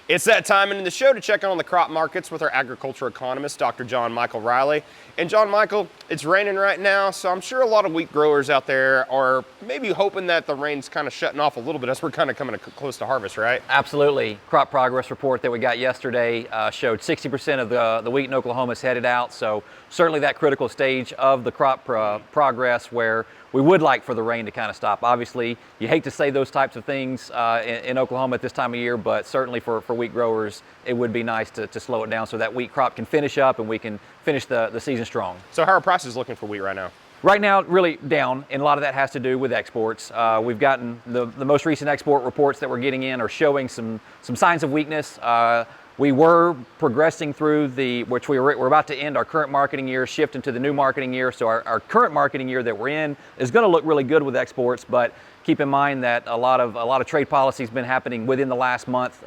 It's that time in the show to check in on the crop markets with our agriculture economist, Dr. John Michael Riley. And John Michael, it's raining right now, so I'm sure a lot of wheat growers out there are maybe hoping that the rain's kind of shutting off a little bit as we're kind of coming close to harvest, right? Absolutely. Crop progress report that we got yesterday showed 60% of the wheat in Oklahoma is headed out, so certainly that critical stage of the crop progress where we would like for the rain to kind of stop. Obviously, you hate to say those types of things in Oklahoma at this time of year, but certainly for wheat growers, it would be nice to slow it down so that wheat crop can finish up and we can finish the season strong. So how are prices looking for wheat right now? Right now, really down, and a lot of that has to do with exports. We've gotten the most recent export reports that we're getting in are showing some signs of weakness. We were progressing through we're about to end our current marketing year, shift into the new marketing year. So our current marketing year that we're in is going to look really good with exports, but keep in mind that a lot of trade policy has been happening within the last month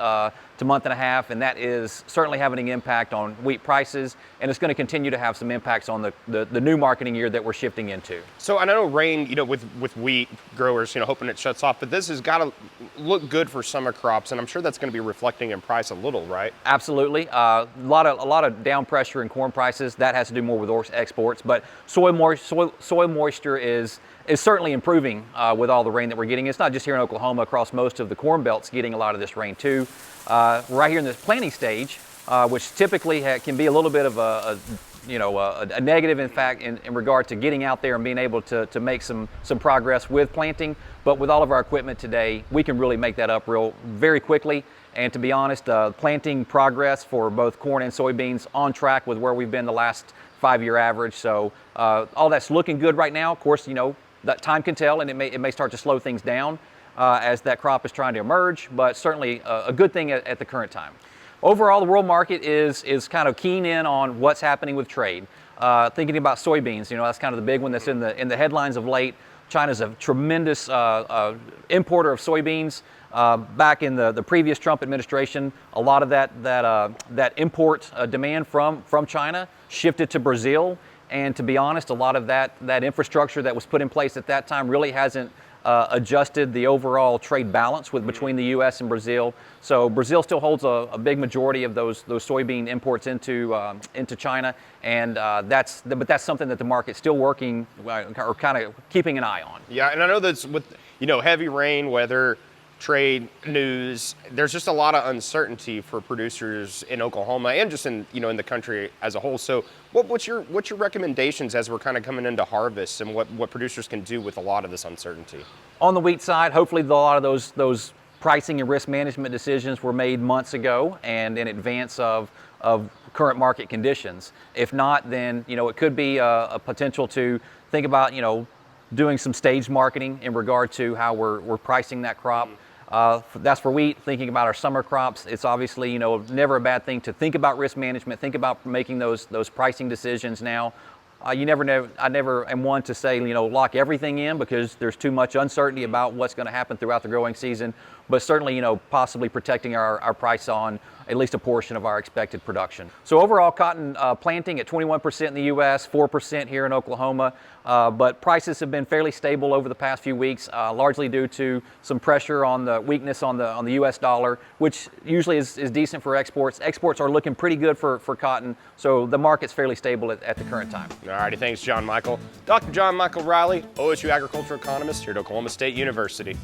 to month and a half, and that is certainly having an impact on wheat prices, and it's going to continue to have some impacts on the new marketing year that we're shifting into. So I know rain, with wheat growers, hoping it shuts off, but this has got to look good for summer crops, and I'm sure that's going to be reflecting in price a little, right? Absolutely. A lot of down pressure in corn prices. That has to do more with exports, but soil moisture is certainly improving with all the rain that we're getting. It's not just here in Oklahoma, across most of the corn belt's getting a lot of this rain too. Right here in this planting stage, which typically can be a little bit of a negative, in fact, in regard to getting out there and being able to make some progress with planting. But with all of our equipment today, we can really make that up very quickly. And to be honest, planting progress for both corn and soybeans on track with where we've been the last 5-year average. So all that's looking good right now. Of course, that time can tell, and it may start to slow things down as that crop is trying to emerge, but certainly a good thing at the current time. Overall, the world market is kind of keen in on what's happening with trade. Thinking about soybeans, that's kind of the big one that's in the headlines of late. China's a tremendous importer of soybeans. Back in the previous Trump administration, a lot of that import demand from China shifted to Brazil. And to be honest, a lot of that infrastructure that was put in place at that time really hasn't adjusted the overall trade balance between the U.S. and Brazil. So Brazil still holds a big majority of those soybean imports into China, and that's something that the market's still working or kind of keeping an eye on. Yeah, and I know that's with heavy rain, weather, trade news, there's just a lot of uncertainty for producers in Oklahoma and just in in the country as a whole. So what's your recommendations as we're kind of coming into harvest, and what producers can do with a lot of this uncertainty? On the wheat side, hopefully a lot of those pricing and risk management decisions were made months ago and in advance of current market conditions. If not, then it could be a potential to think about doing some staged marketing in regard to how we're pricing that crop. That's for wheat. Thinking about our summer crops, it's obviously never a bad thing to think about risk management, think about making those pricing decisions now. You never know. I never am one to say lock everything in, because there's too much uncertainty about what's going to happen throughout the growing season. But certainly possibly protecting our price on at least a portion of our expected production. So overall, cotton planting at 21% in the U.S., 4% here in Oklahoma. But prices have been fairly stable over the past few weeks, largely due to some pressure on the weakness on the U.S. dollar, which usually is decent for exports. Exports are looking pretty good for cotton, so the market's fairly stable at the current time. All righty, thanks, John Michael. Dr. John Michael Riley, OSU agriculture economist here at Oklahoma State University.